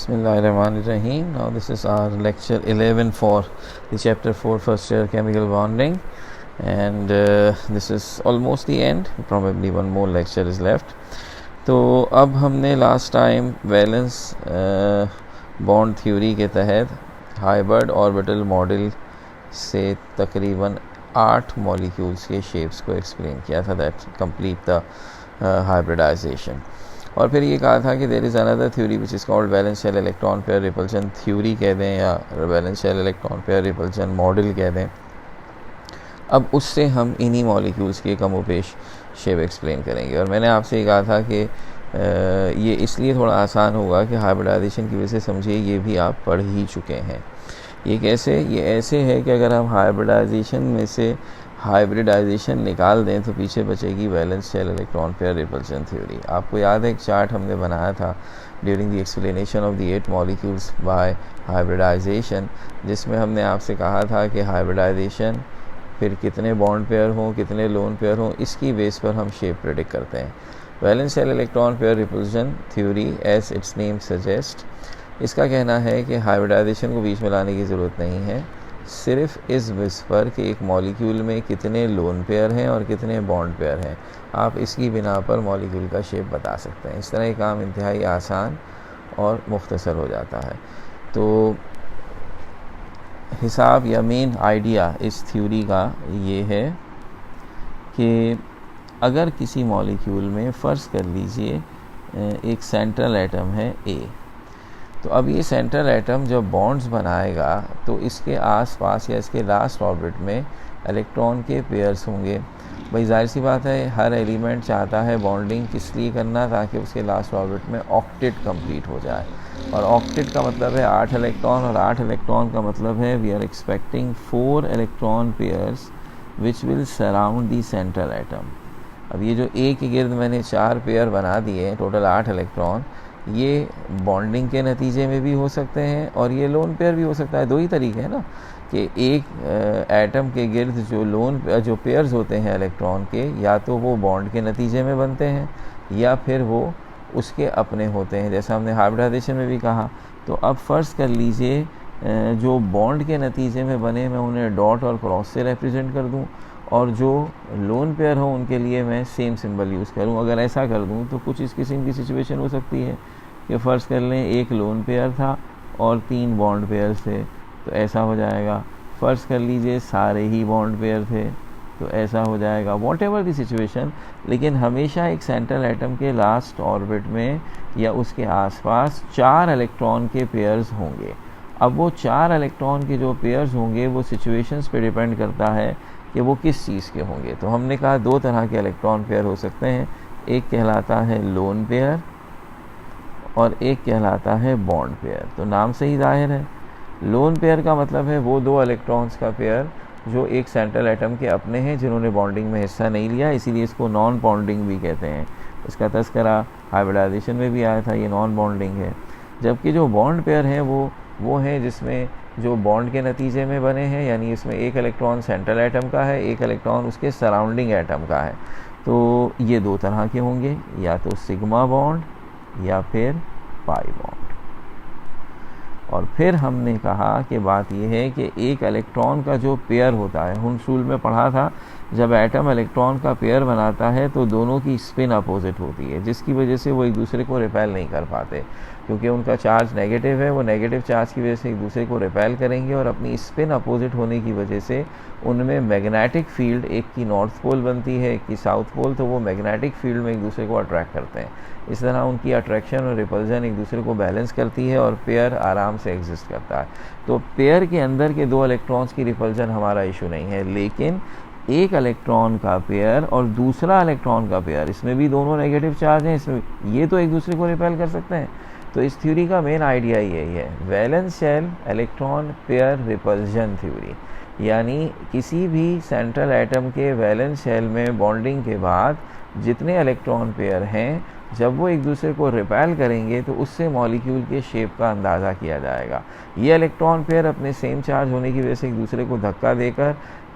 Bismillahirrahmanirrahim. Now this is our lecture 11 for the chapter 4 first year chemical bonding, and this is almost the end. Probably one more lecture is left. तो अब हमने last time valence bond theory के तहत hybrid orbital model से तकरीबन 8 molecules के shapes को explain किया था, दैट कंप्लीट द हाइब्रिडाइजेशन। और फिर ये कहा था कि there is another theory which is called valence shell electron pair repulsion theory कह दें या valence shell electron pair repulsion model कह दें। अब उससे हम इन्हीं मॉलिक्यूल्स के कमोपेश शेप एक्सप्लेन करेंगे। और मैंने आपसे ये कहा था कि ये इसलिए थोड़ा आसान होगा कि हाइब्रिडाइजेशन की वजह से समझिए ये भी आप पढ़ ही चुके हैं। ये कैसे? ये ऐसे है कि अगर हम हाइब्रिडाइजेशन में से हाइब्रिडाइजेशन निकाल दें तो पीछे बचेगी valence shell electron pair repulsion theory. आपको याद है एक चार्ट हमने बनाया था during the explanation of the 8 molecules by hybridisation, जिसमें हमने आपसे कहा था कि हाइब्रिडाइजेशन फिर कितने बॉन्ड पेयर हों, कितने लोन पेयर हों, इसकी बेस पर हम शेप प्रेडिक्ट करते हैं। Valence shell electron pair repulsion theory as its name suggest, इसका कहना है कि हाइब्रिडाइजेशन को बीच में लाने की ज़रूरत नहीं है, सिर्फ इस बेस पर कि एक मॉलिक्यूल में कितने लोन पेयर हैं और कितने बॉन्ड पेयर हैं, आप इसकी बिना पर मॉलिक्यूल का शेप बता सकते हैं। इस तरह ये काम इंतहाई आसान और मुख्तसर हो जाता है। तो हिसाब या मेन आइडिया इस थ्योरी का ये है कि अगर किसी मॉलिक्यूल में फ़र्ज़ कर लीजिए एक सेंट्रल एटम है ए, तो अब ये सेंट्रल एटम जब बॉन्ड्स बनाएगा तो इसके आसपास या इसके लास्ट ऑर्बिट में इलेक्ट्रॉन के पेयर्स होंगे। भाई जाहिर सी बात है, हर एलिमेंट चाहता है बॉन्डिंग किस लिए करना, ताकि उसके लास्ट ऑर्बिट में ऑक्टेट कंप्लीट हो जाए। और ऑक्टेट का मतलब है 8 इलेक्ट्रॉन, और 8 इलेक्ट्रॉन का मतलब है we are expecting 4 electron pairs which will surround the central atom. अब ये जो ए के गिर्द मैंने 4 पेयर बना दिए, टोटल 8 इलेक्ट्रॉन, ये बॉन्डिंग के नतीजे में भी हो सकते हैं और ये लोन पेयर भी हो सकता है। दो ही तरीके हैं ना, कि एक एटम के गिर्द जो पेयर्स होते हैं इलेक्ट्रॉन के, या तो वो बॉन्ड के नतीजे में बनते हैं या फिर वो उसके अपने होते हैं, जैसा हमने हाइब्रिडाइजेशन में भी कहा। तो अब फ़र्ज़ कर लीजिए जो बॉन्ड के नतीजे में बने मैं उन्हें डॉट और क्रॉस से रिप्रेजेंट कर दूं, और जो लोन पेयर हो उनके लिए मैं सेम सिंबल यूज़ करूं। अगर ऐसा कर दूं तो कुछ इस किस्म की सिचुएशन हो सकती है कि फ़र्ज़ कर लें एक लोन पेयर था और 3 बॉन्ड पेयर थे, तो ऐसा हो जाएगा। फ़र्ज़ कर लीजिए सारे ही बॉन्ड पेयर थे, तो ऐसा हो जाएगा। वॉट एवर दी सिचुएशन, लेकिन हमेशा एक सेंट्रल एटम के लास्ट ऑर्बिट में या उसके आसपास 4 इलेक्ट्रॉन के पेयर्स होंगे। अब वो 4 इलेक्ट्रॉन के जो पेयर्स होंगे वो सिचुएशंस पे डिपेंड करता है कि वो किस चीज़ के होंगे। तो हमने कहा 2 तरह के इलेक्ट्रॉन पेयर हो सकते हैं, एक कहलाता है लोन पेयर और एक कहलाता है बॉन्ड पेयर। तो नाम से ही जाहिर है, लोन पेयर का मतलब है वो 2 इलेक्ट्रॉन्स का पेयर जो एक सेंट्रल एटम के अपने हैं, जिन्होंने बॉन्डिंग में हिस्सा नहीं लिया, इसीलिए इसको नॉन बॉन्डिंग भी कहते हैं। इसका तज़किरा हाइब्रिडाइजेशन में भी आया था, ये नॉन बॉन्डिंग है। जबकि जो बॉन्ड पेयर हैं वो हैं जिसमें जो बॉन्ड के नतीजे में बने हैं, यानी इसमें एक इलेक्ट्रॉन सेंट्रल एटम का है, एक इलेक्ट्रॉन उसके सराउंडिंग एटम का है। तो ये 2 तरह के होंगे, या तो सिग्मा बॉन्ड या फिर पाई बॉन्ड। और फिर हमने कहा कि बात यह है कि एक इलेक्ट्रॉन का जो पेयर होता है, हुनसूल में पढ़ा था, जब एटम इलेक्ट्रॉन का पेयर बनाता है तो दोनों की स्पिन अपोजिट होती है, जिसकी वजह से वो एक दूसरे को रिपेल नहीं कर पाते, क्योंकि उनका चार्ज नेगेटिव है। वो नेगेटिव चार्ज की वजह से एक दूसरे को रिपेल करेंगे, और अपनी स्पिन अपोजिट होने की वजह से उनमें मैग्नेटिक फील्ड, एक की नॉर्थ पोल बनती है एक की साउथ पोल, तो वो मैग्नेटिक फील्ड में एक दूसरे को अट्रैक्ट करते हैं। इस तरह उनकी अट्रैक्शन और रिपल्जन एक दूसरे को बैलेंस करती है और पेयर आराम से एग्जिस्ट करता है। तो पेयर के अंदर के 2 इलेक्ट्रॉन्स की रिपल्जन हमारा इशू नहीं है, लेकिन एक इलेक्ट्रॉन का पेयर और दूसरा इलेक्ट्रॉन का पेयर, इसमें भी दोनों नेगेटिव चार्ज हैं, इसमें ये तो एक दूसरे को रिपेल कर सकते हैं। तो इस थ्योरी का मेन आइडिया यही है, valence shell electron pair repulsion theory. यानी किसी भी सेंट्रल एटम के वैलेंस शेल में बॉन्डिंग के बाद जितने इलेक्ट्रॉन पेयर हैं, जब वो एक दूसरे को रिपेल करेंगे तो उससे मॉलिक्यूल के शेप का अंदाज़ा किया जाएगा। ये इलेक्ट्रॉन पेयर अपने सेम चार्ज होने की वजह से एक दूसरे को धक्का देकर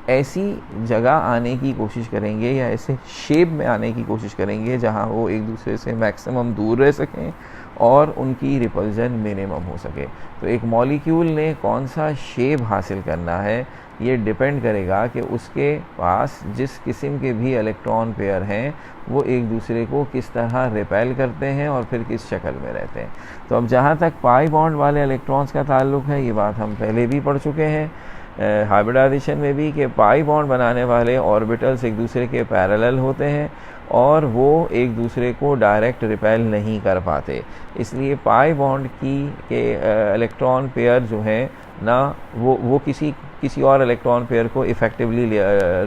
ऐसी जगह आने की कोशिश करेंगे या ऐसे शेप में आने की कोशिश करेंगे जहां वो एक दूसरे से मैक्सिमम दूर रह सकें और उनकी रिपल्जन मिनिमम हो सके। तो एक मॉलिक्यूल ने कौन सा शेप हासिल करना है ये डिपेंड करेगा कि उसके पास जिस किस्म के भी इलेक्ट्रॉन पेयर हैं वो एक दूसरे को किस तरह रिपेल करते हैं और फिर किस शक्ल में रहते हैं। तो अब जहाँ तक पाई बॉन्ड वाले इलेक्ट्रॉन्स का ताल्लुक़ है, ये बात हम पहले भी पढ़ चुके हैं हाइब्रिडाइजेशन में भी, कि पाई बॉन्ड बनाने वाले ऑर्बिटल्स एक दूसरे के पैरेलल होते हैं और वो एक दूसरे को डायरेक्ट रिपेल नहीं कर पाते। इसलिए पाई बॉन्ड के इलेक्ट्रॉन पेयर जो हैं ना वो किसी और इलेक्ट्रॉन पेयर को इफ़ेक्टिवली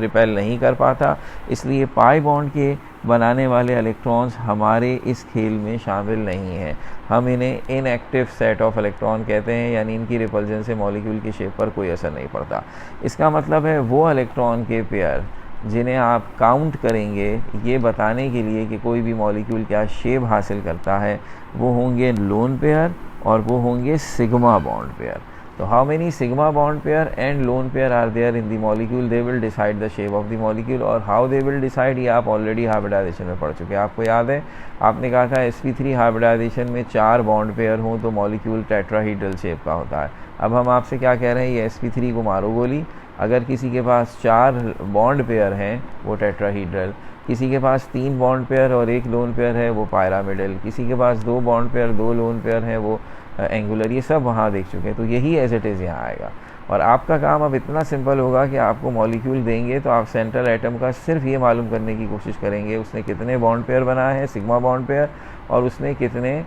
रिपेल नहीं कर पाता। इसलिए पाई बॉन्ड के बनाने वाले इलेक्ट्रॉन्स हमारे इस खेल में शामिल नहीं हैं। हम इन्हें इनएक्टिव सेट ऑफ इलेक्ट्रॉन कहते हैं, यानी इनकी रिपल्जन से मॉलिक्यूल की शेप पर कोई असर नहीं पड़ता। इसका मतलब है वो इलेक्ट्रॉन के पेयर जिन्हें आप काउंट करेंगे ये बताने के लिए कि कोई भी मॉलिक्यूल क्या शेप हासिल करता है, वो होंगे लोन पेयर और वो होंगे सिग्मा बॉन्ड पेयर। तो how many sigma bond pair and lone pair are there in the molecule, they will decide the shape of the molecule. और हाउ दे विल डिसाइड ये आप ऑलरेडी हाइब्रिडाइजेशन में पढ़ चुके हैं। आपको याद है आपने कहा था sp3 हाइब्रिडाइजेशन में 4 बॉन्ड पेयर हों तो मॉलिक्यूल टेट्राहीड्रल शेप का होता है। अब हम आपसे क्या कह रहे हैं, ये sp3 को मारो गोली। अगर किसी के पास 4 बॉन्ड पेयर हैं वो टेट्राहीड्रल, किसी के पास 3 बॉन्ड पेयर और 1 लोन पेयर है वो पायरामिडल, किसी के पास 2 बॉन्ड पेयर 2 लोन पेयर हैं वो एंगुलर, ये सब वहाँ देख चुके हैं। तो यही एज इट इज़ यहाँ आएगा। और आपका काम अब इतना सिंपल होगा कि आपको मॉलिक्यूल देंगे तो आप सेंट्रल एटम का सिर्फ ये मालूम करने की कोशिश करेंगे उसने कितने बॉन्ड पेयर बनाए हैं सिग्मा बॉन्ड पेयर और उसने कितने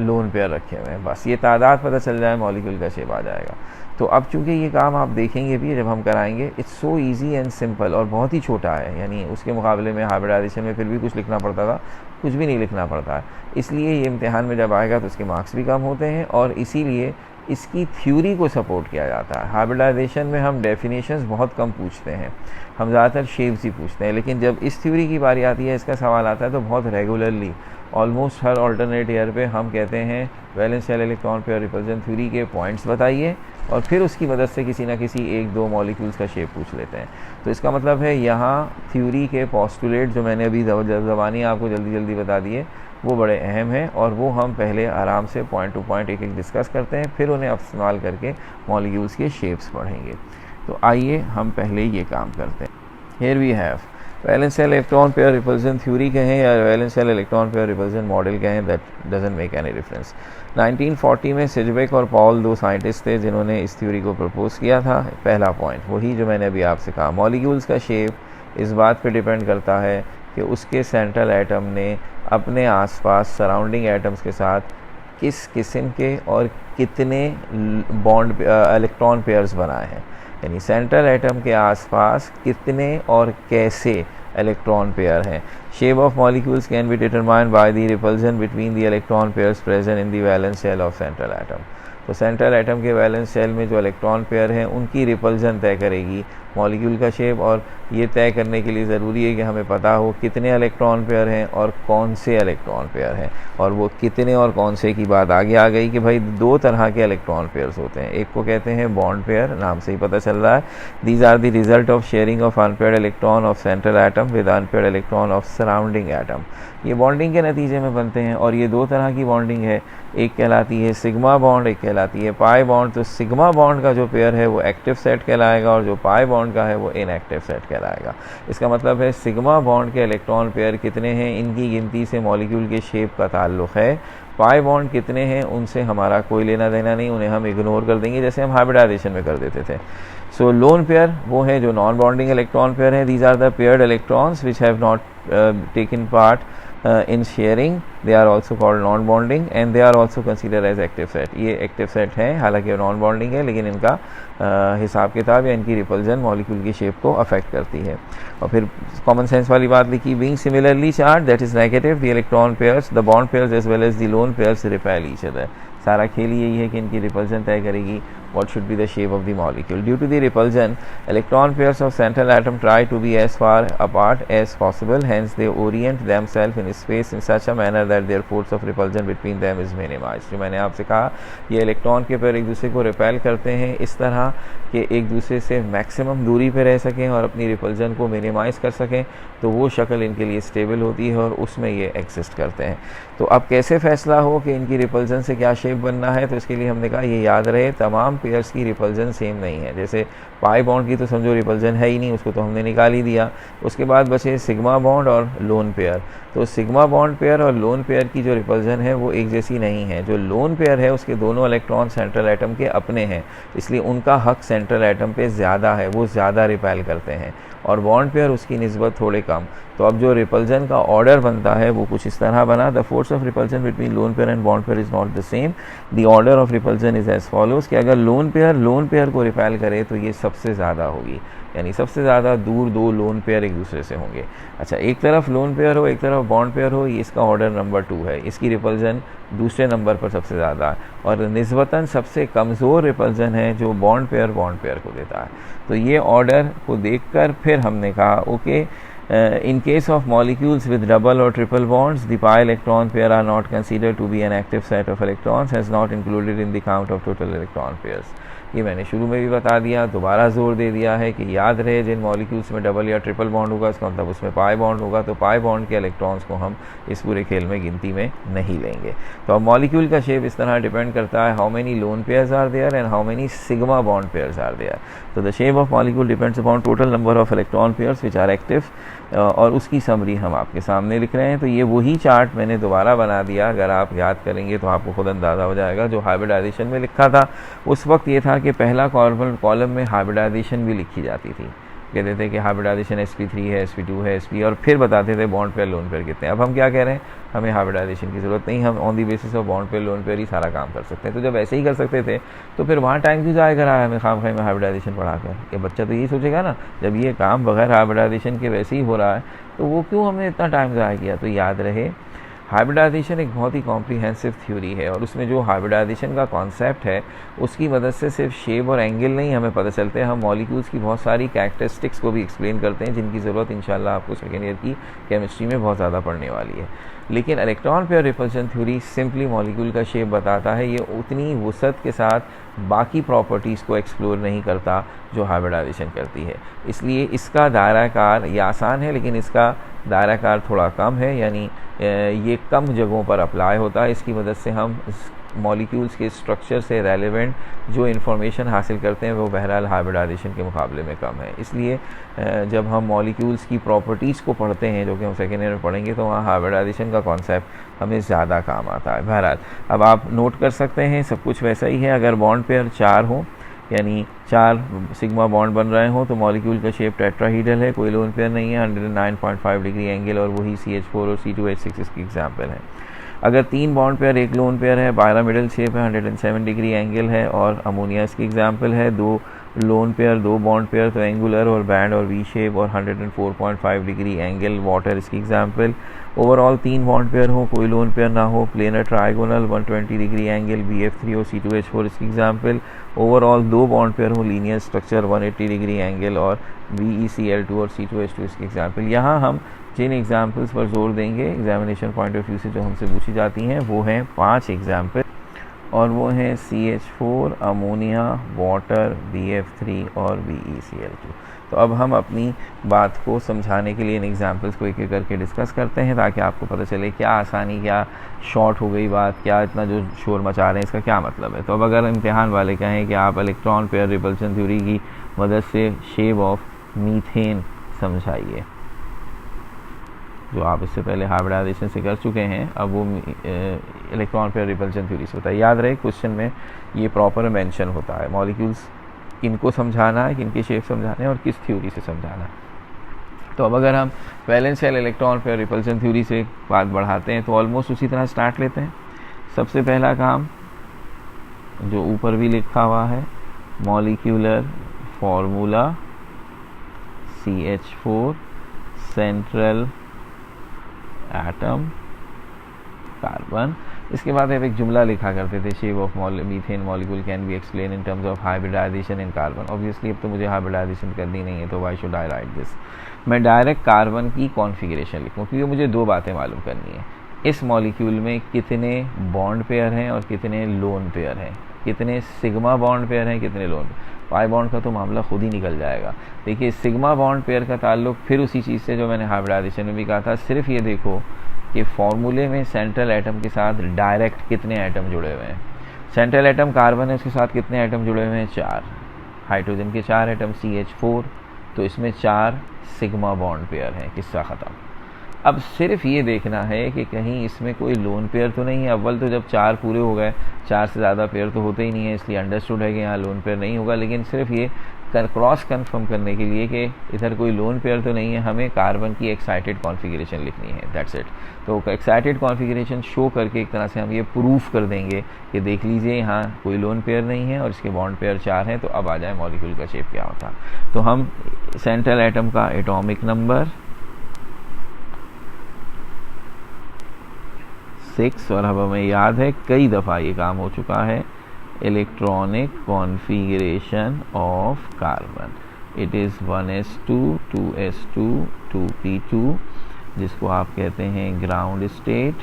लोन पेयर रखे हुए हैं। बस ये तादाद पता चल जाए मॉलिक्यूल का शेप आ जाएगा। तो अब चूंकि ये काम आप देखेंगे भी जब हम कराएंगे, it's so easy and simple और बहुत ही छोटा है, यानी उसके मुकाबले में हाइब्रिडाइजेशन में फिर भी कुछ लिखना पड़ता था, कुछ भी नहीं लिखना पड़ता है। इसलिए ये इम्तिहान में जब आएगा तो उसके मार्क्स भी कम होते हैं और इसीलिए इसकी थ्योरी को सपोर्ट किया जाता है। हाइब्रिडाइजेशन में हम डेफिनेशंस बहुत कम पूछते हैं, हम ज़्यादातर शेप्स ही पूछते हैं, लेकिन जब इस थ्योरी की बारी आती है, इसका सवाल आता है तो बहुत रेगुलरली ऑलमोस्ट हर ऑल्टरनेट ईयर पे हम कहते हैं valence shell electron pair repulsion theory के पॉइंट्स बताइए और फिर उसकी मदद से किसी ना किसी 1-2 मॉलिक्यूल्स का शेप पूछ लेते हैं। तो इसका मतलब है यहाँ थ्योरी के पोस्टुलेट जो मैंने अभी ज़बानी आपको जल्दी बता दिए वो बड़े अहम हैं और वो हम पहले आराम से पॉइंट टू पॉइंट एक डिस्कस करते हैं, फिर उन्हें इस्तेमाल करके मॉलिक्यूल्स के शेप्स पढ़ेंगे। तो आइए हम पहले ये काम करते हैं। Here we have valence shell electron pair repulsion theory कहें या valence shell electron pair repulsion model कहें, that doesn't make any difference. 1940 में सिजबेक और पॉल 2 साइंटिस्ट थे जिन्होंने इस थ्योरी को प्रपोज किया था। पहला पॉइंट वही जो मैंने अभी आपसे कहा, मॉलिक्यूल्स का शेप इस बात पे डिपेंड करता है कि उसके सेंट्रल एटम ने अपने आसपास सराउंडिंग एटम्स के साथ किस किस्म के और कितने बॉन्ड इलेक्ट्रॉन पेयर्स बनाए हैं, यानी सेंट्रल एटम के आसपास कितने और कैसे इलेक्ट्रॉन पेयर हैं। Shape of molecules can be determined by the repulsion between the electron pairs present in the valence shell of central atom. तो सेंट्रल एटम के वैलेंस शेल में जो इलेक्ट्रॉन पेयर हैं उनकी रिपल्जन तय करेगी मॉलिक्यूल का शेप, और ये तय करने के लिए ज़रूरी है कि हमें पता हो कितने इलेक्ट्रॉन पेयर हैं और कौन से इलेक्ट्रॉन पेयर हैं। और वो कितने और कौन से की बात आगे आ गई कि भाई 2 तरह के इलेक्ट्रॉन पेयर्स होते हैं, एक को कहते हैं बॉन्ड पेयर, नाम से ही पता चल रहा है, these are the result of sharing of unpaired electron of central atom with unpaired electron of surrounding atom. ये बॉन्डिंग के नतीजे में बनते हैं और ये 2 तरह की बॉन्डिंग है, एक कहलाती है सिग्मा बॉन्ड, एक कहलाती है पाई बॉन्ड। तो सिग्मा बॉन्ड का जो पेयर है वो एक्टिव सेट कहलाएगा और जो पाई बॉन्ड का है वो इनएक्टिव सेट कहलाएगा। इसका मतलब है सिग्मा बॉन्ड के इलेक्ट्रॉन पेयर कितने हैं इनकी गिनती से मॉलिक्यूल के शेप का ताल्लुक़ है, पाई बॉन्ड कितने हैं उनसे हमारा कोई लेना देना नहीं, उन्हें हम इग्नोर कर देंगे जैसे हम हाइब्रिडाइजेशन में कर देते थे। सो लोन पेयर वो है जो नॉन बॉन्डिंग इलेक्ट्रॉन पेयर है, these are the paired electrons which have not taken part in sharing, they are also called non bonding and they are also considered as active set। ये active set है, हालांकि non bonding है लेकिन इनका हिसाब किताब या इनकी रिपल्जन मॉलिक्यूल की शेप को अफेक्ट करती है। और फिर कॉमन सेंस वाली बात लिखी, being similarly charged that is negative, the electron pairs, the bond pairs as well as the lone pairs repel each other। सारा खेल यही है कि इनकी रिपल्जन तय करेगी what should be the shape of the molecule. Due to the repulsion, electron pairs of central atom try to be as far apart as possible, hence they orient themselves in space in such a manner that their force of repulsion between them is minimized. जो मैंने आपसे कहा, ये electron के pair एक दूसरे को repel करते हैं इस तरह कि एक दूसरे से मैक्सिमम दूरी पे रह सकें और अपनी रिपल्जन को मिनिमाइज़ कर सकें, तो वो शक्ल इनके लिए स्टेबल होती है और उसमें ये एग्जिस्ट करते हैं। तो अब कैसे फैसला हो कि इनकी रिपल्जन से क्या शेप बनना है, तो इसके लिए हमने कहा ये याद रहे तमाम पेयर्स की रिपल्जन सेम नहीं है। जैसे पाई बॉन्ड की तो समझो रिपल्जन है ही नहीं, उसको तो हमने निकाल ही दिया। उसके बाद बचे सिग्मा बॉन्ड और लोन पेयर। तो सिग्मा बॉन्ड पेयर और लोन पेयर की जो रिपल्जन है वो एक जैसी नहीं है। जो लोन पेयर है उसके दोनों इलेक्ट्रॉन सेंट्रल एटम के अपने हैं, इसलिए उनका हक सेंट्रल एटम पे ज़्यादा है, वो ज़्यादा रिपेल करते हैं, और बॉन्ड पेयर उसकी निस्बत थोड़े कम। तो अब जो रिपल्जन का ऑर्डर बनता है वो कुछ इस तरह बना। The force of repulsion between lone pair and bond pair is not the same. The order of repulsion is as follows कि अगर लोन पेयर को रिपेल करे तो ये सबसे ज़्यादा होगी, यानी सबसे ज़्यादा दूर दो लोन पेयर एक दूसरे से होंगे। अच्छा, एक तरफ लोन पेयर हो एक तरफ बॉन्ड पेयर हो, ये इसका ऑर्डर नंबर 2 है, इसकी रिपल्जन दूसरे नंबर पर सबसे ज़्यादा, और निस्बतन सबसे कमज़ोर रिपल्जन है जो बॉन्ड पेयर को देता है। तो ये ऑर्डर को देखकर फिर हमने कहा okay, in case of molecules with double or triple bonds, the pi electron pair are not considered to be an active set of electrons, has not included in the count of total electron pairs. ये मैंने शुरू में भी बता दिया, दोबारा जोर दे दिया है कि याद रहे जिन मॉलिक्यूल्स में डबल या ट्रिपल बॉन्ड होगा इसका मतलब उसमें पाई बॉन्ड होगा, तो पाई बॉन्ड के इलेक्ट्रॉन्स को हम इस पूरे खेल में गिनती में नहीं लेंगे। तो अब मॉलिक्यूल का शेप इस तरह डिपेंड करता है how many lone pairs are there and how many sigma bond pairs are there. तो the shape of molecule depends upon total number of electron pairs which are active, और उसकी summary हम आपके सामने लिख रहे हैं। तो ये वही चार्ट मैंने दोबारा बना दिया, अगर आप याद करेंगे तो आपको खुद अंदाज़ा हो जाएगा। जो हाइब्रिडाइजेशन में लिखा था उस वक्त ये था कि पहला कॉलम में हाइब्रिडाइजेशन भी लिखी जाती थी, कहते थे कि हाइब्रिडाइजेशन sp3 है, sp2 है, sp, और फिर बताते थे बॉन्ड पेयर लोन पेयर कितने हैं। अब हम क्या कह रहे हैं, हमें हाइब्रिडाइजेशन की ज़रूरत नहीं, हम on the basis of bond pair lone pair ही सारा काम कर सकते हैं। तो जब ऐसे ही कर सकते थे तो फिर वहाँ टाइम क्यों जाया करा है हमें खामखाई में हाइब्रिडाइजेशन पढ़ाकर। ये बच्चा तो यही सोचेगा ना, जब ये काम बगैर हाइब्रिडाइजेशन के वैसे ही हो रहा है तो वो क्यों हमने इतना टाइम ज़ाया किया। तो याद रहे हाइब्रिडाइजेशन एक बहुत ही कॉम्प्रिहेंसिव थ्योरी है, और उसमें जो हाइब्रिडाइजेशन का कॉन्सेप्ट है उसकी मदद से सिर्फ शेप और एंगल नहीं हमें पता चलते हैं, हम मॉलिक्यूल्स की बहुत सारी कैरेक्टरिस्टिक्स को भी एक्सप्लेन करते हैं, जिनकी ज़रूरत इंशाल्लाह आपको सेकेंड ईयर की केमिस्ट्री में बहुत ज़्यादा पढ़ने वाली है। लेकिन electron pair repulsion theory simply molecule का शेप बताता है, ये उतनी वसअत के साथ बाकी प्रॉपर्टीज़ को एक्सप्लोर नहीं करता जो हाइब्रिडाइजेशन करती है। इसलिए इसका दायरा कार ये आसान है, लेकिन इसका दायरा कार थोड़ा कम है, यानी ये कम जगहों पर अप्लाई होता है। इसकी मदद से हम मॉलिक्यूल्स के स्ट्रक्चर से रेलेवेंट जो इन्फॉर्मेशन हासिल करते हैं वो बहरहाल हाइब्रिडाइजेशन के मुकाबले में कम है। इसलिए जब हम मॉलिक्यूल्स की प्रॉपर्टीज़ को पढ़ते हैं, जो कि हम सेकेंड ईयर में पढ़ेंगे, तो वहाँ हाइब्रिडाइजेशन का कॉन्सेप्ट हमें ज़्यादा काम आता है। बहरहाल अब आप नोट कर सकते हैं सब कुछ वैसा ही है। अगर बॉन्ड पेयर 4 हो, यानी 4 सिग्मा बॉन्ड बन रहे हों, तो मॉलिक्यूल का शेप टेट्राहीड्रल है, कोई लोन पेयर नहीं है, 109.5 डिग्री एंगल, और वही CH4 और C2H6 इसकी एग्जाम्पल है। अगर 3 बॉन्ड पेयर एक लोन पेयर है, पायरामिडल शेप है, 107 डिग्री एंगल है, और अमोनिया इसकी एग्जाम्पल है। 2 लोन पेयर 2 बॉन्ड पेयर तो एंगुलर और बैंड और वी शेप, और 104.5 डिग्री एंगल, वाटर इसकी एग्जाम्पल। ओवरऑल 3 बॉन्ड पेयर हो, कोई लोन पेयर ना हो, planar trigonal, 120 degree angle, BF3 और C2H4 इसकी एग्जाम्पल। ओवरऑल 2 बॉन्ड पेयर हो, लीनियर स्ट्रक्चर, 180 डिग्री एंगल, और BeCl2 और C2H2 इसकी एग्जाम्पल। यहाँ हम जिन एग्जाम्पल्स पर जोर देंगे एग्जामिनेशन पॉइंट ऑफ व्यू से जो हमसे पूछी जाती हैं वो हैं 5 एग्जाम्पल, और वो हैं CH4, अमोनिया, वाटर, BF3 और BeCl2। तो अब हम अपनी बात को समझाने के लिए इन एग्जाम्पल्स को एक एक करके डिस्कस करते हैं, ताकि आपको पता चले क्या आसानी, क्या शॉर्ट हो गई बात, क्या इतना जो शोर मचा रहे हैं इसका क्या मतलब है। तो अब अगर इम्तिहान वाले कहें कि आप इलेक्ट्रॉन पेयर रिपल्शन थ्योरी की मदद से शेप ऑफ मीथेन समझाइए, जो आप इससे पहले हाइब्रिडाइजेशन से कर चुके हैं, अब वो इलेक्ट्रॉन पेयर रिपल्शन थ्योरी से होता है। याद रहे क्वेश्चन में ये प्रॉपर मेंशन होता है, मॉलिक्यूल्स किनको समझाना है, किनके शेप समझाने हैं और किस थ्योरी से समझाना है। तो अब अगर हम valence shell electron pair repulsion theory से बात बढ़ाते हैं तो ऑलमोस्ट उसी तरह स्टार्ट लेते हैं। सबसे पहला काम जो ऊपर भी लिखा हुआ है, molecular formula CH4 central atom carbon. इसके बाद अब एक जुमला लिखा करते थे, shape of methane molecule can be explain in terms of hybridisation in carbon. Obviously अब तो मुझे हाइब्रिडाइजेशन करनी नहीं है, तो why should I write this. मैं डायरेक्ट कार्बन की कॉन्फ़िगरेशन लिखूँ, क्योंकि मुझे दो बातें मालूम करनी है। इस मॉलिक्यूल में कितने बॉन्ड पेयर हैं और कितने लोन पेयर हैं, कितने सिग्मा बॉन्ड पेयर हैं, कितने लोन। पाई बॉन्ड का तो मामला खुद ही निकल जाएगा। देखिए सिग्मा बॉन्ड पेयर का ताल्लुक फिर उसी चीज़ से जो मैंने हाइब्रिडाइजेशन में भी कहा था, सिर्फ ये देखो कि फॉर्मूले में सेंट्रल एटम के साथ डायरेक्ट कितने एटम जुड़े हुए हैं। सेंट्रल एटम कार्बन है, उसके साथ कितने एटम जुड़े हुए हैं, 4। हाइड्रोजन के 4 एटम CH4, तो इसमें 4 सिग्मा बॉन्ड पेयर हैं, किस्सा ख़त्म। अब सिर्फ ये देखना है कि कहीं इसमें कोई लोन पेयर तो नहीं है। अव्वल तो जब 4 पूरे हो गए, 4 से ज़्यादा पेयर तो होते ही नहीं है, इसलिए अंडरस्टूड है कि यहाँ लोन पेयर नहीं होगा। लेकिन सिर्फ ये क्रॉस कन्फर्म करने के लिए कि इधर कोई लोन पेयर तो नहीं है, हमें कार्बन की एक्साइटेड कॉन्फ़िगरेशन लिखनी है, दैट्स इट। तो एक्साइटेड कॉन्फ़िगरेशन शो करके एक तरह से हम ये प्रूफ कर देंगे कि देख लीजिए यहाँ कोई लोन पेयर नहीं है और इसके बॉन्ड पेयर 4 हैं। तो अब आ जाए मॉलिक्यूल का शेप क्या होता। तो हम सेंट्रल एटम का एटॉमिक नंबर 6, और अब हमें याद है कई दफ़ा ये काम हो चुका है, electronic configuration of carbon. It is 1s2 2s2 2p2, जिसको आप कहते हैं ग्राउंड स्टेट,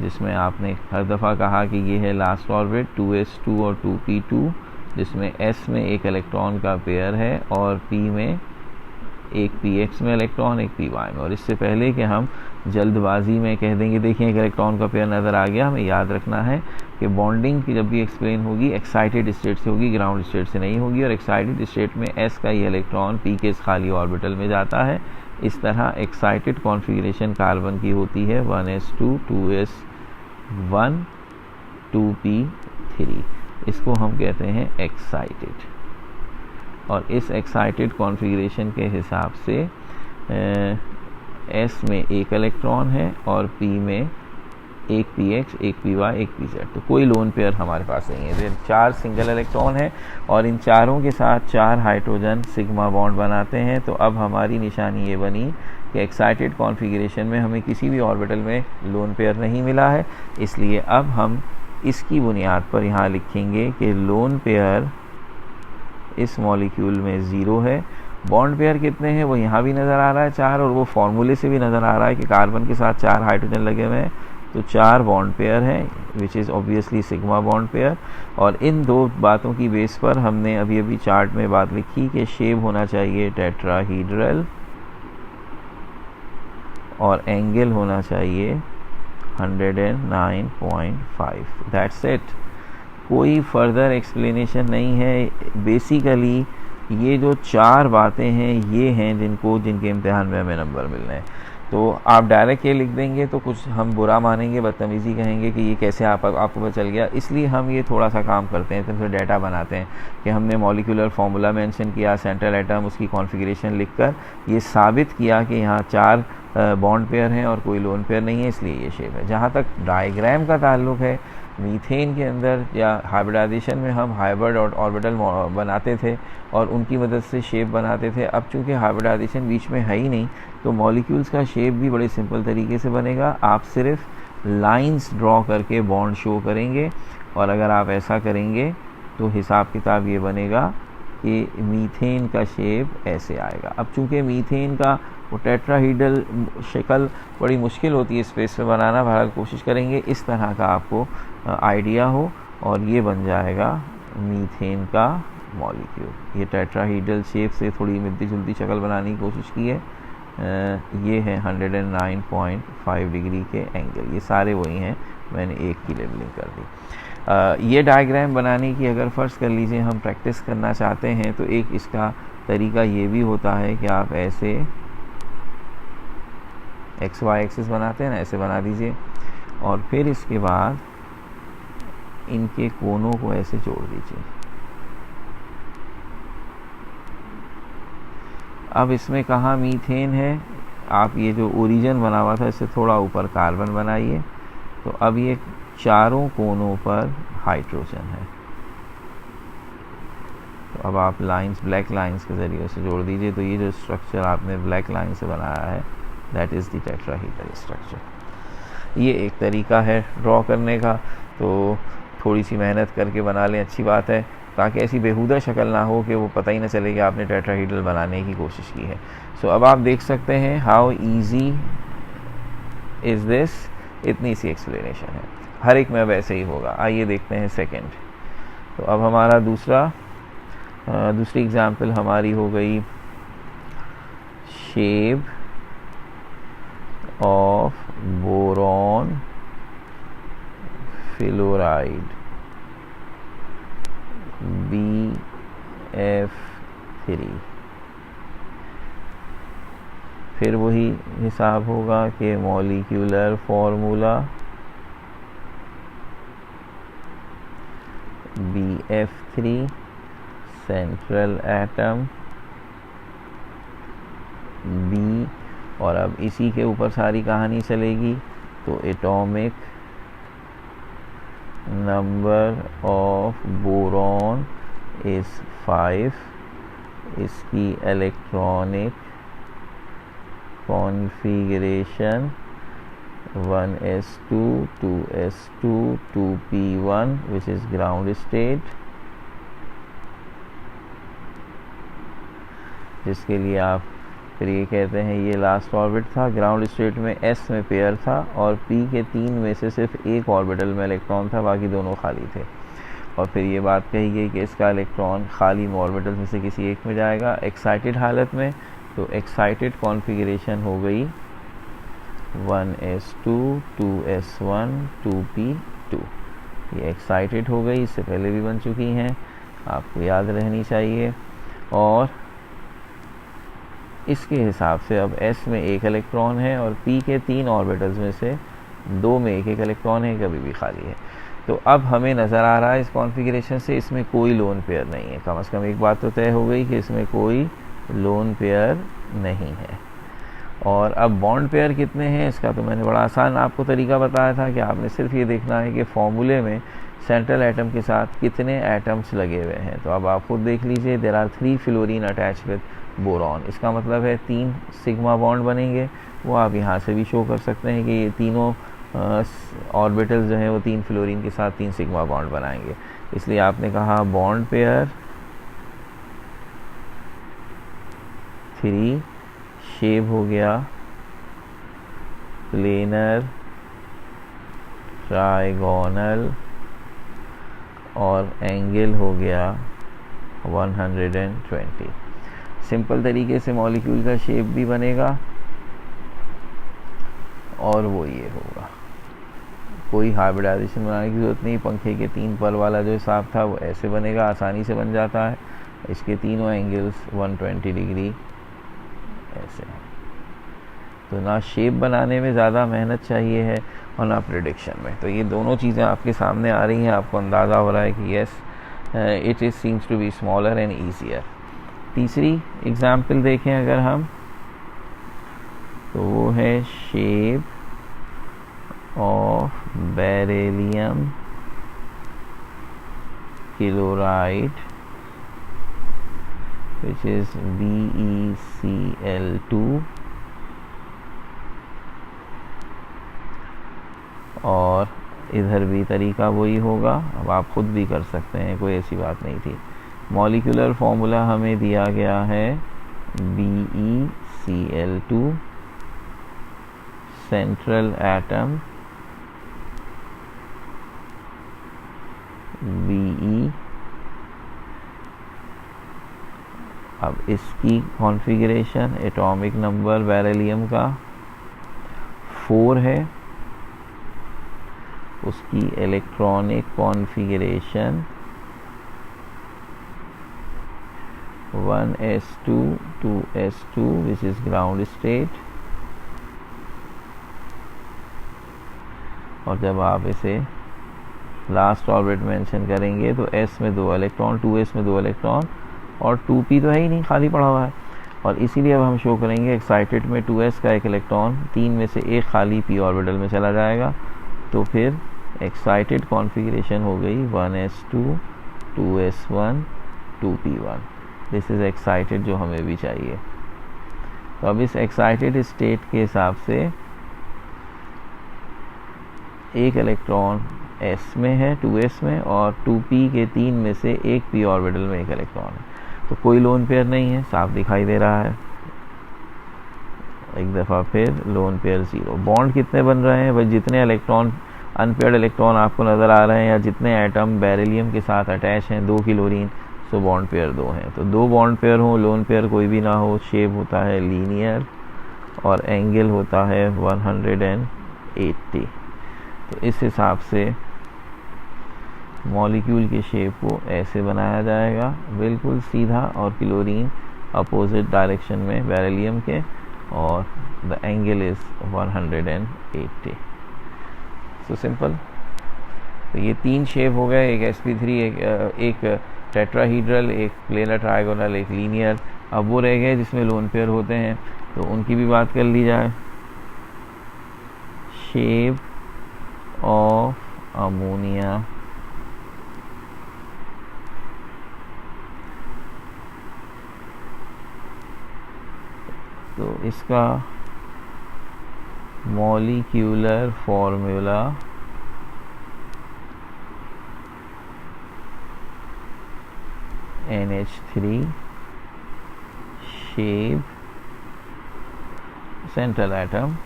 जिसमें आपने हर दफ़ा कहा कि ये है लास्ट ऑर्बिट 2s2 और 2p2, जिसमें s में एक इलेक्ट्रॉन का पेयर है और p में एक px में इलेक्ट्रॉन, एक py में। और इससे पहले कि हम जल्दबाजी में कह देंगे देखिए एक इलेक्ट्रॉन का पेयर नज़र आ गया, हमें याद रखना है कि बॉन्डिंग की जब भी एक्सप्लेन होगी एक्साइटेड स्टेट से होगी, ग्राउंड स्टेट से नहीं होगी। और एक्साइटेड स्टेट में s का ये इलेक्ट्रॉन p के इस खाली ऑर्बिटल में जाता है। इस तरह एक्साइटेड कॉन्फ़िगरेशन कार्बन की होती है 1s2 2s1 2p3, इसको हम कहते हैं एक्साइटेड। और इस एक्साइटेड कॉन्फ़िगरेशन के हिसाब से S में एक इलेक्ट्रॉन है और P में एक px, एक py, एक pz। तो कोई लोन पेयर हमारे पास नहीं है। 4 सिंगल इलेक्ट्रॉन है और इन चारों के साथ 4 हाइड्रोजन सिग्मा बॉन्ड बनाते हैं। तो अब हमारी निशानी ये बनी कि एक्साइटेड कॉन्फ़िगरेशन में हमें किसी भी ऑर्बिटल में लोन पेयर नहीं मिला है, इसलिए अब हम इसकी बुनियाद पर यहाँ लिखेंगे कि लोन पेयर इस मॉलिक्यूल में 0 है। बॉन्ड पेयर कितने हैं वो यहाँ भी नज़र आ रहा है 4, और वो फॉर्मूले से भी नज़र आ रहा है कि कार्बन के साथ 4 हाइड्रोजन लगे हुए हैं, तो 4 बॉन्ड पेयर हैं, which is obviously sigma bond pair. और इन दो बातों की बेस पर हमने अभी अभी चार्ट में बात लिखी कि शेप होना चाहिए टेट्राहीड्रल और एंगल होना चाहिए 109.5। दैट्स इट, कोई फर्दर एक्सप्लेनेशन नहीं है। बेसिकली ये जो 4 बातें हैं ये हैं जिनके इम्तिहान में हमें नंबर मिलने हैं। तो आप डायरेक्ट ये लिख देंगे तो कुछ हम बुरा मानेंगे, बदतमीज़ी कहेंगे कि ये कैसे आपको पता चल गया। इसलिए हम ये थोड़ा सा काम करते हैं, तो फिर डाटा बनाते हैं कि हमने मॉलिक्यूलर फार्मूला मेंशन किया, सेंट्रल एटम, उसकी कॉन्फ़िगरेशन लिखकर ये साबित किया कि यहाँ 4 बॉन्ड पेयर हैं और कोई लोन पेयर नहीं है, इसलिए ये शेप है। जहाँ तक डायग्राम का ताल्लुक है, मीथेन के अंदर या हाइब्रिडाइजेशन में हम हाइब्रिड और ऑर्बिटल बनाते थे और उनकी मदद से शेप बनाते थे। अब चूंकि हाइब्रिडाइजेशन बीच में है ही नहीं, तो मॉलिक्यूल्स का शेप भी बड़े सिंपल तरीके से बनेगा। आप सिर्फ लाइंस ड्रॉ करके बॉन्ड शो करेंगे, और अगर आप ऐसा करेंगे तो हिसाब किताब ये बनेगा कि मीथेन का शेप ऐसे आएगा। अब चूंकि मीथेन का वो टेट्राहीड्रल शक्ल बड़ी मुश्किल होती है स्पेस में बनाना, बहरहाल कोशिश करेंगे इस तरह का आपको आइडिया हो, और ये बन जाएगा मीथेन का मॉलिक्यूल। ये टेट्राहीड्रल शेप से थोड़ी मिलती जुलती शक्ल बनाने की कोशिश की है। ये है 109.5 डिग्री के एंगल, ये सारे वही हैं, मैंने एक की लेबलिंग कर दी। ये डायग्राम बनाने की अगर फ़र्ज़ कर लीजिए हम प्रैक्टिस करना चाहते हैं, तो एक इसका तरीका ये भी होता है कि आप ऐसे XY एक्सिस बनाते हैं ना, ऐसे बना दीजिए, और फिर इसके बाद इनके कोनों को ऐसे जोड़ दीजिए। अब इसमें कहाँ मीथेन है, आप ये जो ओरिजिन बना हुआ था इससे थोड़ा ऊपर कार्बन बनाइए, तो अब ये चारों कोनों पर हाइड्रोजन है। तो अब आप लाइंस, ब्लैक लाइंस के ज़रिए से जोड़ दीजिए, तो ये जो स्ट्रक्चर आपने ब्लैक लाइन से बनाया है, that is the tetrahedral structure. ये एक तरीका है ड्रॉ करने का, तो थोड़ी सी मेहनत करके बना लें, अच्छी बात है, ताकि ऐसी बेहुदा शक्ल ना हो कि वो पता ही ना चले कि आपने टेट्राहीड्रल बनाने की कोशिश की है। सो अब आप देख सकते हैं हाउ ईजी इज़ दिस, इतनी सी एक्सप्लेनेशन है, हर एक में अब ऐसे ही होगा। आइए देखते हैं सेकंड। तो अब हमारा दूसरी एग्जाम्पल हमारी हो गई shape of boron fluoride BF3। फिर वही हिसाब होगा कि molecular formula BF3 central atom B, और अब इसी के ऊपर सारी कहानी चलेगी। तो atomic number of boron is 5, इसकी electronic configuration 1s2 2s2 2p1 which is ground state, जिसके लिए आप फिर ये कहते हैं ये लास्ट ऑर्बिट था। ग्राउंड स्टेट में s में पेयर था और p के 3 में से सिर्फ एक ऑर्बिटल में इलेक्ट्रॉन था, बाकी दोनों खाली थे। और फिर ये बात कही गई कि इसका इलेक्ट्रॉन खाली ऑर्बिटल में से किसी एक में जाएगा एक्साइटेड हालत में। तो एक्साइटेड कॉन्फ़िगरेशन हो गई 1s2 2s1 2p2। ये एक्साइटेड हो गई, इससे पहले भी बन चुकी हैं, आपको याद रहनी चाहिए। और इसके हिसाब से अब s में एक इलेक्ट्रॉन है और p के 3 ऑर्बिटल्स में से 2 में एक इलेक्ट्रॉन है, कभी भी खाली है। तो अब हमें नज़र आ रहा है इस कॉन्फ़िगरेशन से इसमें कोई लोन पेयर नहीं है। कम से कम एक बात तो तय हो गई कि इसमें कोई लोन पेयर नहीं है। और अब बॉन्ड पेयर कितने हैं इसका तो मैंने बड़ा आसान आपको तरीका बताया था कि आपने सिर्फ ये देखना है कि फॉर्मूले में सेंट्रल एटम के साथ कितने एटम्स लगे हुए हैं। तो अब आप खुद देख लीजिए, there are 3 fluorine attach with boron. इसका मतलब है 3 सिग्मा बॉन्ड बनेंगे। वो आप यहाँ से भी शो कर सकते हैं कि ये तीनों ऑर्बिटल्स जो हैं वो 3 फ्लोरीन के साथ 3 सिग्मा बॉन्ड बनाएंगे। इसलिए आपने कहा बॉन्ड पेयर 3, शेप हो गया प्लेनर ट्राइगोनल और एंगल हो गया 120। सिंपल तरीके से मॉलिक्यूल का शेप भी बनेगा और वो ये होगा। कोई हाइब्रिडाइजेशन बनाने की ज़रूरत नहीं। पंखे के 3 पर वाला जो हिसाब था वो ऐसे बनेगा, आसानी से बन जाता है। इसके तीनों एंगल्स 120 डिग्री ऐसे। तो ना शेप बनाने में ज़्यादा मेहनत चाहिए है और ना प्रेडिक्शन में। तो ये दोनों चीज़ें आपके सामने आ रही हैं, आपको अंदाज़ा हो रहा है कि yes it is seems to be smaller and easier. तीसरी एग्जाम्पल देखें अगर हम, तो वो है shape of beryllium chloride which is BeCl2, और इधर भी तरीका वही होगा। अब आप खुद भी कर सकते हैं, कोई ऐसी बात नहीं थी। मॉलिक्यूलर फॉर्मूला हमें दिया गया है BeCl2, सेंट्रल एटम Be। अब इसकी कॉन्फ़िगरेशन एटॉमिक नंबर बेरिलियम का 4 है, उसकी electronic configuration 1s2 2s2 which is ground state. और जब आप इसे लास्ट ऑर्बिट मेंशन करेंगे तो s में 2 इलेक्ट्रॉन, 2s में 2 इलेक्ट्रॉन और 2p तो है ही नहीं, खाली पड़ा हुआ है। और इसीलिए अब हम शो करेंगे एक्साइटेड में 2s का एक इलेक्ट्रॉन 3 में से एक खाली p ऑर्बिटल में चला जाएगा। तो फिर एक्साइटेड कॉन्फ़िगरेशन हो गई 1s2 2s1 2p1। This is excited जो हमें भी चाहिए। तो अब इस एक्साइटेड स्टेट के हिसाब से एक इलेक्ट्रॉन s में है 2s में, और 2p के 3 में से एक p ऑर्बिटल में एक इलेक्ट्रॉन है। तो कोई लोन पेयर नहीं है, साफ दिखाई दे रहा है। एक दफ़ा फिर लोन पेयर 0। बॉन्ड कितने बन रहे हैं भाई? जितने इलेक्ट्रॉन अनपेयर्ड इलेक्ट्रॉन आपको नज़र आ रहे हैं या जितने एटम बेरिलियम के साथ अटैच हैं 2 क्लोरीन, सो बॉन्ड पेयर 2 हैं। तो 2 बॉन्ड पेयर हो, लोन पेयर कोई भी ना हो, शेप होता है लीनियर और एंगल होता है 180। तो इस हिसाब से मॉलिक्यूल के शेप को ऐसे बनाया जाएगा, बिल्कुल सीधा, और क्लोरीन अपोजिट डायरेक्शन में बेरिलियम के, और the angle is 180। So simple. तो ये 3 शेप हो गए, एक sp3, एक टेट्राहीड्रल, एक प्लेनर ट्राइगोनल, एक लीनियर। अब वो रह गए जिसमें लोन पेयर होते हैं, तो उनकी भी बात कर ली जाए। शेप ऑफ अमोनिया तो इसका molecular formula NH3, shape central atom,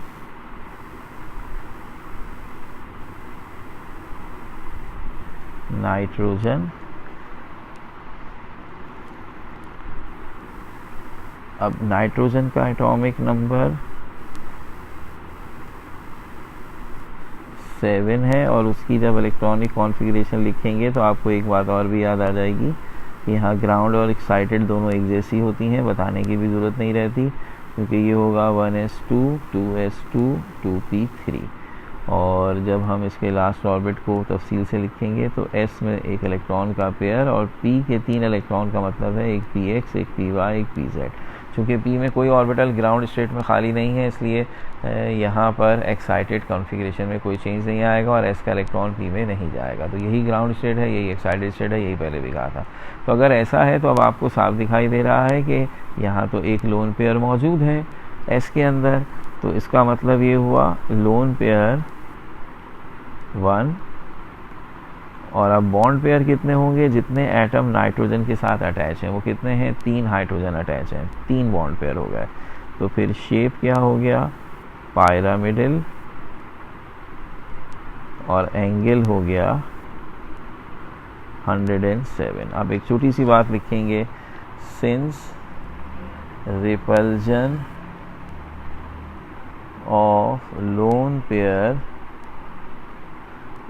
nitrogen. अब नाइट्रोजन का एटॉमिक नंबर 7 है, और उसकी जब इलेक्ट्रॉनिक कॉन्फ़िगरेशन लिखेंगे तो आपको एक बात और भी याद आ जाएगी कि यहाँ ग्राउंड और एक्साइटेड दोनों एक जैसी होती हैं, बताने की भी ज़रूरत नहीं रहती, क्योंकि ये होगा 1s2 2s2 2p3। और जब हम इसके लास्ट ऑर्बिट को तफसील से लिखेंगे तो s में एक इलेक्ट्रॉन का पेयर और p के 3 इलेक्ट्रॉन का मतलब है एक px, एक py, एक pz। चूँकि p में कोई ऑर्बिटल ग्राउंड स्टेट में खाली नहीं है, इसलिए यहाँ पर एक्साइटेड कॉन्फ़िगरेशन में कोई चेंज नहीं आएगा और s का इलेक्ट्रॉन p में नहीं जाएगा। तो यही ग्राउंड स्टेट है, यही एक्साइटेड स्टेट है, यही पहले भी कहा था। तो अगर ऐसा है तो अब आपको साफ दिखाई दे रहा है कि यहाँ तो एक लोन पेयर मौजूद है s के अंदर, तो इसका मतलब ये हुआ लोन पेयर 1। और अब बॉन्ड पेयर कितने होंगे? जितने एटम नाइट्रोजन के साथ अटैच हैं वो कितने हैं? 3 हाइड्रोजन अटैच हैं, 3 बॉन्ड पेयर हो गए। तो फिर शेप क्या हो गया? पायरामिडल, और एंगल हो गया 107। अब एक छोटी सी बात लिखेंगे, since repulsion of lone pair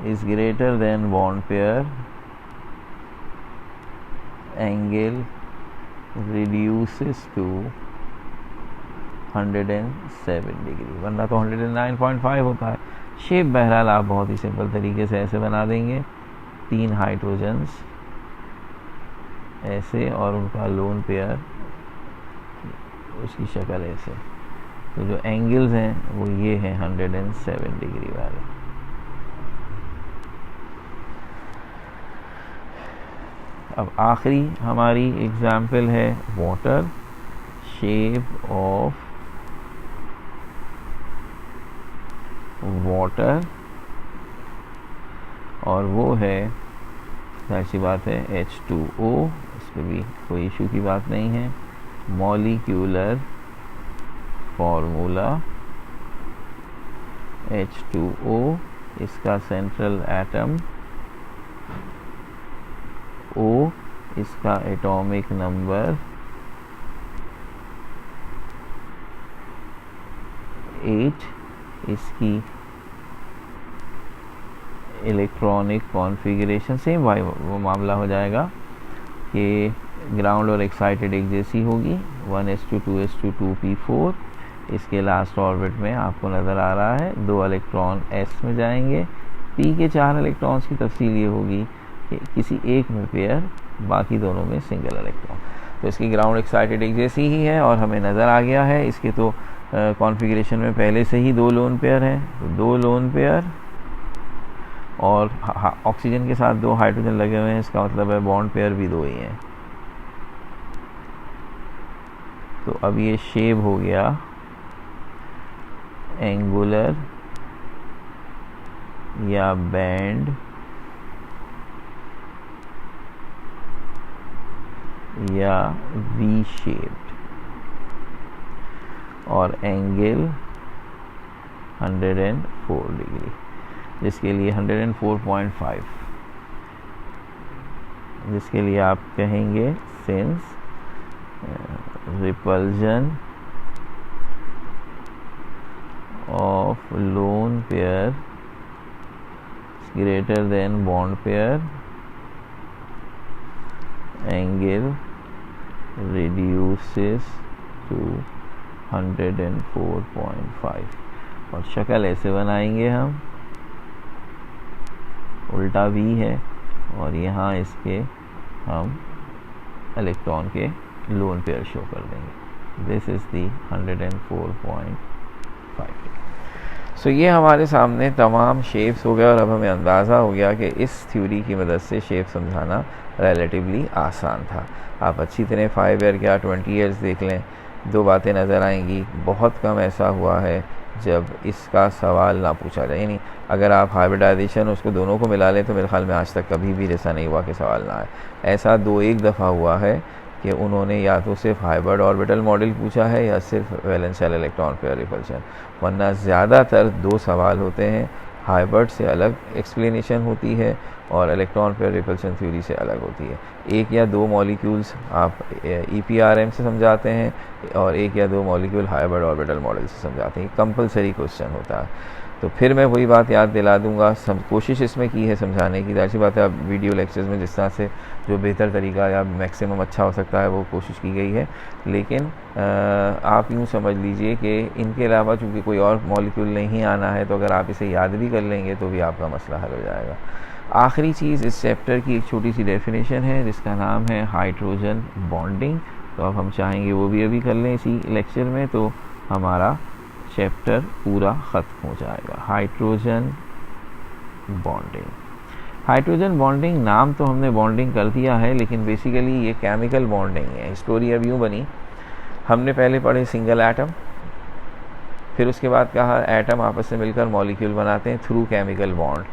is greater than bond pair, angle reduces to 107 degree, वरना तो 109.5 होता है। शेप बहरहाल आप बहुत ही सिंपल तरीके से ऐसे बना देंगे, 3 हाइड्रोजन्स ऐसे और उनका लोन पेयर उसकी शक्ल ऐसे। तो जो एंगल्स हैं वो ये हैं 107 डिग्री वाले। अब आखिरी हमारी एग्जाम्पल है वाटर, शेप ऑफ वाटर, और वो है जाहिर सी बात है H2O। इस पर भी कोई इशू की बात नहीं है। मॉलिक्यूलर फॉर्मूला H2O, इसका सेंट्रल एटम O, इसका एटॉमिक नंबर 8, इसकी इलेक्ट्रॉनिक कॉन्फ़िगरेशन सेम वो मामला हो जाएगा कि ग्राउंड और एक्साइटेड एक जैसी होगी, 1s2 2s2 2p4। इसके लास्ट ऑर्बिट में आपको नज़र आ रहा है 2 इलेक्ट्रॉन s में जाएंगे। p के 4 इलेक्ट्रॉन्स की तफसील ये होगी कि किसी एक में पेयर, बाकी दोनों में सिंगल इलेक्ट्रॉन। तो इसकी ग्राउंड एक्साइटेड एक जैसी ही है और हमें नज़र आ गया है इसके तो कॉन्फ़िगरेशन में पहले से ही 2 लोन पेयर हैं, तो 2 लोन पेयर और ऑक्सीजन के साथ 2 हाइड्रोजन लगे हुए हैं, इसका मतलब है बॉन्ड पेयर भी 2 ही हैं। तो अब ये शेप हो गया एंगुलर या बैंड या वी शेप्ड, और एंगल 104 डिग्री, जिसके लिए 104.5, जिसके लिए आप कहेंगे since repulsion of lone pair greater than bond pair, angle reduces to 104.5। और शक्ल ऐसे बनाएंगे हम, उल्टा V है और यहाँ इसके हम इलेक्ट्रॉन के लोन पेयर शो कर देंगे। This is the 104.5। सो ये हमारे सामने तमाम शेप्स हो गए और अब हमें अंदाज़ा हो गया कि इस थ्योरी की मदद से शेप समझाना रिलेटिवली आसान था। आप अच्छी तरह 5 ईयर या 20 ईयर्स देख लें, दो बातें नज़र आएंगी। बहुत कम ऐसा हुआ है जब इसका सवाल ना पूछा जाए, यानी अगर आप हाइब्रिडाइजेशन उसको दोनों को मिला लें तो मेरे ख्याल में आज तक कभी भी ऐसा नहीं हुआ कि सवाल ना आए। ऐसा 2-1 दफ़ा हुआ है कि उन्होंने या तो सिर्फ हाइब्रिड ऑर्बिटल मॉडल पूछा है या सिर्फ valence shell electron pair repulsion, वरना ज़्यादातर 2 सवाल होते हैं। हाइब्रिड से अलग एक्सप्लेनेशन होती है और इलेक्ट्रॉन पेयर रिपल्शन थ्योरी से अलग होती है। 1 या 2 मॉलिक्यूल्स आप EPRM से समझाते हैं और 1 या 2 मॉलिक्यूल हाइब्रिड ऑर्बिटल मॉडल से समझाते हैं। कंपलसरी क्वेश्चन होता है। तो फिर मैं वही बात याद दिला दूंगा, कोशिश इसमें की है समझाने की। जाहिर सी बात है, अब वीडियो लेक्चर्स में जिस तरह से जो बेहतर तरीका या मैक्सिमम अच्छा हो सकता है वो कोशिश की गई है, लेकिन आप यूँ समझ लीजिए कि इनके अलावा चूँकि कोई और मॉलिक्यूल नहीं आना है, तो अगर आप इसे याद भी कर लेंगे तो भी आपका मसला हल हो जाएगा। आखिरी चीज़ इस चैप्टर की एक छोटी सी डेफिनेशन है जिसका नाम है हाइड्रोजन बॉन्डिंग। तो अब हम चाहेंगे वो भी अभी कर लें इसी लेक्चर में, तो हमारा चैप्टर पूरा ख़त्म हो जाएगा। Hydrogen bonding. हाइड्रोजन बॉन्डिंग नाम तो हमने बॉन्डिंग कर दिया है, लेकिन बेसिकली ये केमिकल बॉन्डिंग है। स्टोरी अब यूँ बनी, हमने पहले पढ़े सिंगल एटम, फिर उसके बाद कहा एटम आपस में मिलकर मॉलिक्यूल बनाते हैं थ्रू केमिकल बॉन्ड।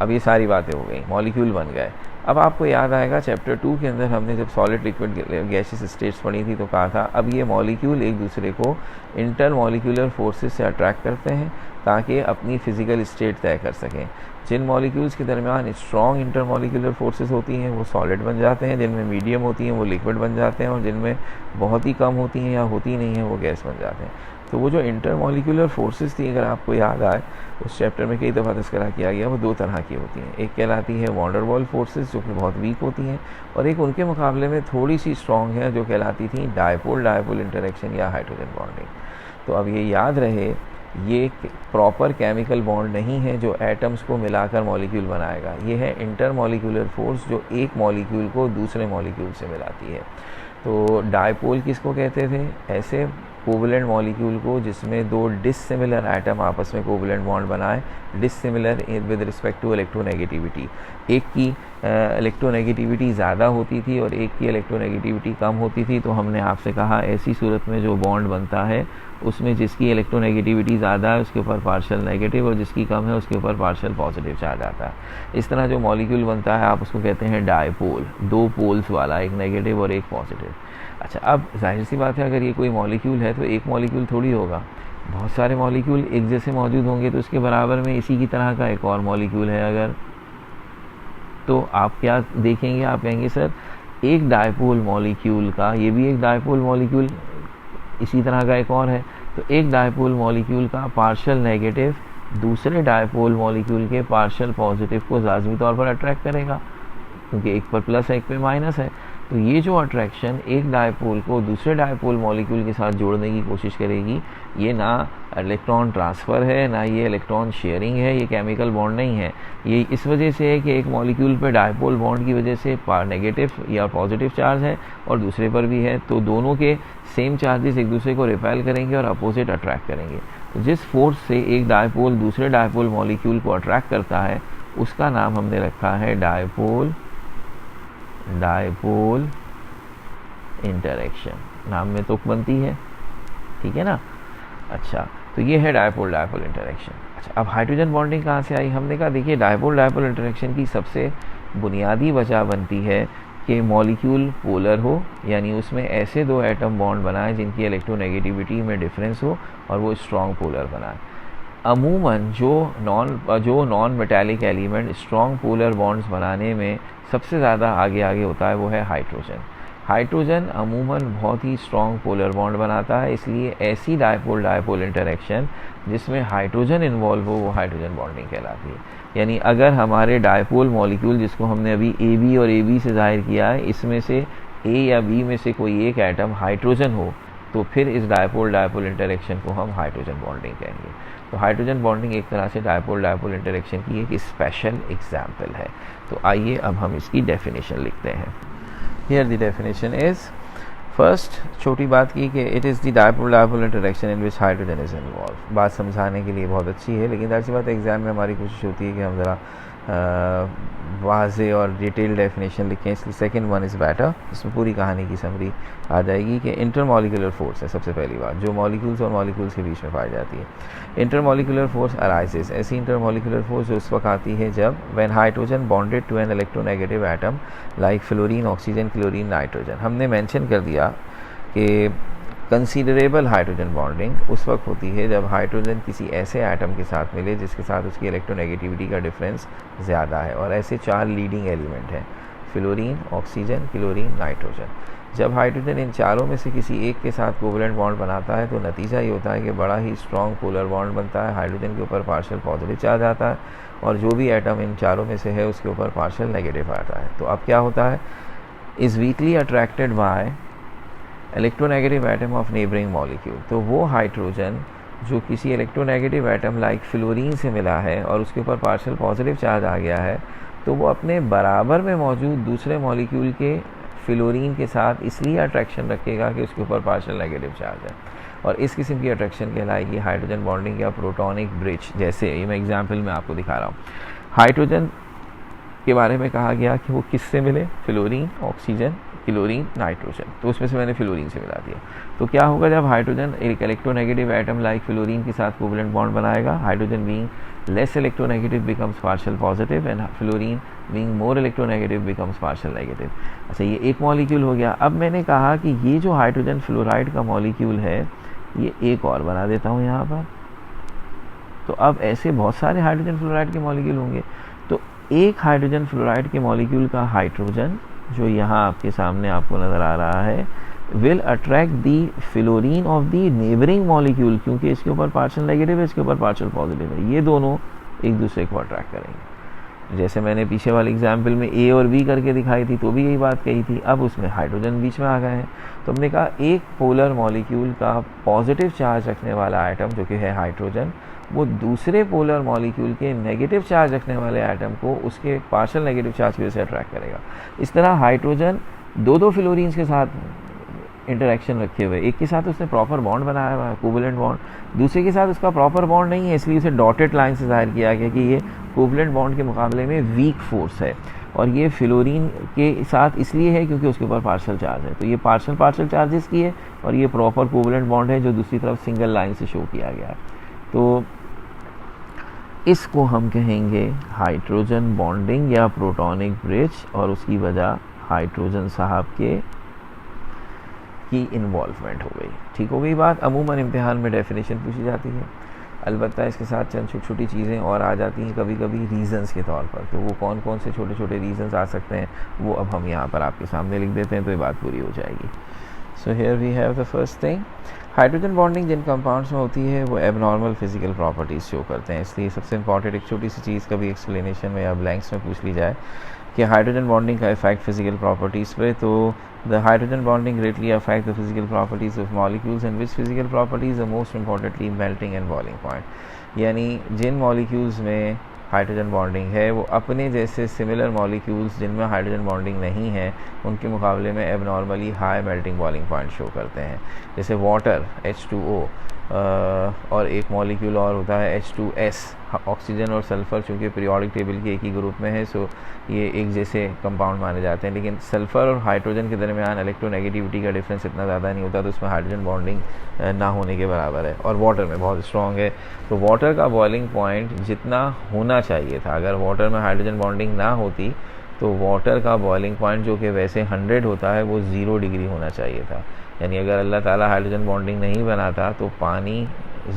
अब ये सारी बातें हो गई, मॉलिक्यूल बन गए। अब आपको याद आएगा चैप्टर 2 के अंदर हमने जब सॉलिड लिक्विड गैसेस स्टेट्स पढ़ी थी तो कहा था अब ये मॉलिक्यूल एक दूसरे को इंटर मॉलिक्यूलर फोर्सेस से अट्रैक्ट करते हैं ताकि अपनी फिजिकल स्टेट तय कर सकें। जिन मॉलिक्यूल्स के दरमियान स्ट्रॉन्ग इंटर मॉलिक्यूलर फोर्सेस होती हैं वो सॉलिड बन जाते हैं, जिनमें मीडियम होती हैं वो लिक्विड बन जाते हैं, और जिनमें बहुत ही कम होती हैं या होती नहीं हैं वो गैस बन जाते हैं। तो वो जो इंटर मॉलिक्यूलर फोर्सेस थी, अगर आपको याद आए, उस चैप्टर में कई दफ़ा तस्करा किया गया, वो 2 तरह की होती हैं। एक कहलाती है वॉन डेर वाल्स फोर्सेस जो कि बहुत वीक होती हैं, और एक उनके मुकाबले में थोड़ी सी स्ट्रॉन्ग है जो कहलाती थी डायपोल इंटरेक्शन या हाइड्रोजन बॉन्डिंग। तो अब ये याद रहे, ये प्रॉपर केमिकल बॉन्ड नहीं है जो एटम्स को मिलाकर मॉलिक्यूल बनाएगा। ये है इंटर मॉलिक्यूलर फोर्स जो एक मॉलिक्यूल को दूसरे मॉलिक्यूल से मिलाती है। तो डायपोल किसको कहते थे? ऐसे कोवलेंट मॉलिक्यूल को जिसमें 2 डिसिमिलर एटम आपस में कोवलेंट बॉन्ड बनाए, dissimilar with respect to electronegativity. एक की इलेक्ट्रोनेगेटिविटी ज़्यादा होती थी और एक की इलेक्ट्रोनेगेटिविटी कम होती थी। तो हमने आपसे कहा ऐसी सूरत में जो बॉन्ड बनता है उसमें जिसकी इलेक्ट्रोनेगेटिविटी ज़्यादा है उसके ऊपर पार्शियल नेगेटिव और जिसकी कम है उसके ऊपर पार्शियल पॉजिटिव चार्ज आता है। इस तरह जो मॉलिक्यूल बनता है आप उसको कहते हैं डायपोल, 2 पोल्स वाला, एक नेगेटिव और एक पॉजिटिव। अच्छा, अब जाहिर सी बात है अगर ये कोई मॉलिक्यूल है तो एक मॉलिक्यूल थोड़ी होगा, बहुत सारे मॉलिक्यूल एक जैसे मौजूद होंगे, तो उसके बराबर में इसी की तरह का एक और मॉलिक्यूल है अगर, तो आप क्या देखेंगे, आप कहेंगे सर एक डायपोल मॉलिक्यूल का, ये भी एक डायपोल मॉलिक्यूल इसी तरह का एक और है, तो एक डायपोल मॉलिक्यूल का पार्शियल नेगेटिव दूसरे डायपोल मॉलिक्यूल के पार्शियल पॉजिटिव को लाजमी तौर पर अट्रैक्ट करेगा, क्योंकि एक पर प्लस है एक पे माइनस है। तो ये जो अट्रैक्शन एक डायपोल को दूसरे डायपोल मॉलिक्यूल के साथ जोड़ने की कोशिश करेगी, ये ना इलेक्ट्रॉन ट्रांसफ़र है ना ये इलेक्ट्रॉन शेयरिंग है, ये केमिकल बॉन्ड नहीं है। ये इस वजह से है कि एक मॉलिक्यूल पे डायपोल बॉन्ड की वजह से नेगेटिव या पॉजिटिव चार्ज है और दूसरे पर भी है, तो दोनों के सेम चार्जेस एक दूसरे को रिपेल करेंगे और अपोजिट अट्रैक्ट करेंगे। तो जिस फोर्स से एक डायपोल दूसरे डायपोल मॉलिक्यूल को अट्रैक्ट करता है उसका नाम हमने रखा है डायपोल इंटरेक्शन। नाम में तुक बनती है, ठीक है ना। अच्छा, तो ये है डायपोल इंटरेक्शन। अच्छा, अब हाइड्रोजन बॉन्डिंग कहाँ से आई? हमने कहा देखिए डायपोल डायपोल इंटरेक्शन की सबसे बुनियादी वजह बनती है कि मॉलिक्यूल पोलर हो, यानी उसमें ऐसे दो एटम बॉन्ड बनाए जिनकी इलेक्ट्रोनेगेटिविटी में डिफरेंस हो और वो स्ट्रॉन्ग पोलर बनाए। अमूमन जो non metallic element strong polar bonds बनाने में सबसे ज़्यादा आगे होता है वो है हाइड्रोजन। हाइड्रोजन अमूमन बहुत ही स्ट्रॉन्ग पोलर बॉन्ड बनाता है, इसलिए ऐसी डायपोल डायपोल इंटरेक्शन जिसमें हाइड्रोजन इन्वॉल्व हो वो हाइड्रोजन बॉन्डिंग कहलाती है। यानी अगर हमारे डायपोल मॉलिक्यूल जिसको हमने अभी ए बी और ए बी से जाहिर किया है, इसमें से ए या बी में से कोई एक एटम हाइड्रोजन हो तो फिर इस डायपोल डायपोल इंटरेक्शन को हम हाइड्रोजन बॉन्डिंग कहेंगे। तो हाइड्रोजन बॉन्डिंग एक तरह से डायपोल डायपोल इंटरेक्शन की एक स्पेशल एग्जाम्पल है। तो आइए अब हम इसकी डेफिनेशन लिखते हैं। Here the definition is, first छोटी बात की कि it is the dipole dipole interaction in which hydrogen is involve. बात समझाने के लिए बहुत अच्छी है, लेकिन दैट्स बात एग्जाम में हमारी कोशिश होती है कि हम ज़रा वाज़े और डिटेल डेफिनेशन लिखें, इसलिए सेकंड वन इज़ बेटर। इसमें पूरी कहानी की समरी आ जाएगी कि इंटरमॉलिक्यूलर फोर्स है सबसे पहली बात, जो मॉलिक्यूल्स और मॉलिक्यूल्स के बीच में पाई जाती है। इंटरमॉलिक्यूलर फोर्स अराइजेस, ऐसी इंटरमॉलिक्यूलर फोर्स जो उस वक्त आती है जब when hydrogen bonded to an electronegative atom like fluorine oxygen chlorine nitrogen. हमने मेंशन कर दिया कि कंसीडरेबल हाइड्रोजन बॉन्डिंग उस वक्त होती है जब हाइड्रोजन किसी ऐसे एटम के साथ मिले जिसके साथ उसकी इलेक्ट्रोनेगेटिविटी का डिफरेंस ज़्यादा है, और ऐसे चार लीडिंग एलिमेंट हैं, फ्लोरीन ऑक्सीजन क्लोरीन नाइट्रोजन। जब हाइड्रोजन इन चारों में से किसी एक के साथ कोवलेंट बॉन्ड बनाता है तो नतीजा ये होता है कि बड़ा ही स्ट्रॉन्ग पोलर बॉन्ड बनता है, हाइड्रोजन के ऊपर पार्शियल पॉजिटिव चार्ज आता है और जो भी एटम इन चारों में से है उसके ऊपर पार्शियल नेगेटिव आता है। तो अब क्या होता है, is weekly attracted by electronegative atom of neighbouring molecule. तो वो हाइड्रोजन जो किसी इलेक्ट्रोनेगेटिव एटम लाइक फ्लोरीन से मिला है और उसके ऊपर पार्शियल पॉजिटिव चार्ज आ गया है, तो वो अपने बराबर में मौजूद दूसरे मॉलिक्यूल के फ्लोरीन के साथ इसलिए अट्रैक्शन रखेगा कि उसके ऊपर पार्शियल नेगेटिव चार्ज है, और इस किस्म की अट्रैक्शन कहलाएगी हाइड्रोजन बॉन्डिंग या प्रोटॉनिक ब्रिज। जैसे ये मैं एग्जाम्पल में आपको दिखा रहा हूँ, हाइड्रोजन के बारे में कहा गया कि वो किससे मिले, फ्लोरीन ऑक्सीजन क्लोरीन नाइट्रोजन, तो उसमें से मैंने फ्लोरीन से मिला दिया। तो क्या होगा जब हाइड्रोजन एक इलेक्ट्रोनेगेटिव एटम लाइक फ्लोरीन के साथ कोवलेंट बॉन्ड बनाएगा, hydrogen being less electronegative becomes partial positive and fluorine being more electronegative becomes partial negative. अच्छा, ये एक मॉलिक्यूल हो गया। अब मैंने कहा कि ये जो हाइड्रोजन फ्लोराइड का मॉलिक्यूल है, ये एक और बना देता हूँ यहाँ पर। तो अब ऐसे बहुत सारे हाइड्रोजन फ्लोराइड के मॉलिक्यूल होंगे, तो एक हाइड्रोजन फ्लोराइड के मॉलिक्यूल का हाइड्रोजन जो यहाँ आपके सामने आपको नज़र आ रहा है will attract the fluorine of the neighbouring molecule, क्योंकि इसके ऊपर पार्शियल नेगेटिव है, इसके ऊपर पार्शियल पॉजिटिव है, ये दोनों एक दूसरे को अट्रैक्ट करेंगे। जैसे मैंने पीछे वाले एग्जाम्पल में ए और बी करके दिखाई थी तो भी यही बात कही थी, अब उसमें हाइड्रोजन बीच में आ गए हैं। तो हमने कहा एक पोलर मॉलिक्यूल का पॉजिटिव चार्ज रखने वाला आइटम जो कि है हाइड्रोजन, वो दूसरे पोलर मॉलिक्यूल के नेगेटिव चार्ज रखने वाले एटम को उसके पार्शियल नेगेटिव चार्ज की वजह से अट्रैक्ट करेगा। इस तरह हाइड्रोजन दो फिलोरीन्स के साथ इंटरेक्शन रखे हुए, एक के साथ उसने प्रॉपर बॉन्ड बनाया हुआ है कोवलेंट बॉन्ड, दूसरे के साथ उसका प्रॉपर बॉन्ड नहीं है, इसलिए उसे डॉटेड लाइन से जाहिर किया गया कि ये कोवलेंट बॉन्ड के मुकाबले में वीक फोर्स है, और ये फ्लोरीन के साथ इसलिए है क्योंकि उसके ऊपर पार्शियल चार्ज है। तो ये पार्शियल चार्जेस की है और ये प्रॉपर कोवलेंट बॉन्ड है जो दूसरी तरफ सिंगल लाइन से शो किया गया है। तो इसको हम कहेंगे हाइड्रोजन बॉन्डिंग या प्रोटॉनिक ब्रिज, और उसकी वजह हाइड्रोजन साहब की इन्वॉल्वमेंट हो गई। ठीक हो गई बात। अमूमन इम्तिहान में डेफिनेशन पूछी जाती है, अलबत्ता इसके साथ चंद छोटी छोटी चीज़ें और आ जाती हैं कभी कभी रीज़न्स के तौर पर। तो वो कौन कौन से छोटे छोटे रीज़न्स आ सकते हैं वो अब हम यहाँ पर आपके सामने लिख देते हैं, तो ये बात पूरी हो जाएगी। So here we have the first thing, hydrogen bonding जिन कंपाउंड्स में होती है वो एबनॉर्मल फिजिकल प्रॉपर्टीज़ शो करते हैं। इसलिए सबसे इंपॉर्टेंट एक छोटी सी चीज़ कभी एक्सप्लेनेशन में या ब्लैंक्स में पूछ ली जाए कि हाइड्रोजन बॉन्डिंग का इफेक्ट फिजिकल प्रॉपर्टीज़ पे, तो the hydrogen bonding greatly affect the physical properties of molecules and which physical properties the most importantly melting and boiling point. यानी जिन मॉलिक्यूल्स में हाइड्रोजन बॉन्डिंग है वो अपने जैसे सिमिलर मॉलिक्यूल्स जिनमें हाइड्रोजन बॉन्डिंग नहीं है उनके मुकाबले में abnormally high melting boiling point show करते हैं। जैसे वाटर H2O और एक मॉलिक्यूल और होता है H2S। ऑक्सीजन और सल्फ़र चूँकि पीरियोडिक टेबल के एक ही ग्रुप में है, सो ये एक जैसे कंपाउंड माने जाते हैं, लेकिन सल्फ़र और हाइड्रोजन के दरमियान इलेक्ट्रोनेगेटिविटी का डिफरेंस इतना ज़्यादा नहीं होता, तो उसमें हाइड्रोजन बॉन्डिंग ना होने के बराबर है। और वाटर में बहुत स्ट्रॉन्ग है, तो वाटर का बॉइलिंग पॉइंट जितना होना चाहिए था, अगर वाटर में हाइड्रोजन बॉन्डिंग ना होती तो वाटर का बॉइलिंग पॉइंट जो कि वैसे 100 होता है वो 0 डिग्री होना चाहिए था। यानी अगर अल्लाह ताला हाइड्रोजन बॉन्डिंग नहीं बनाता तो पानी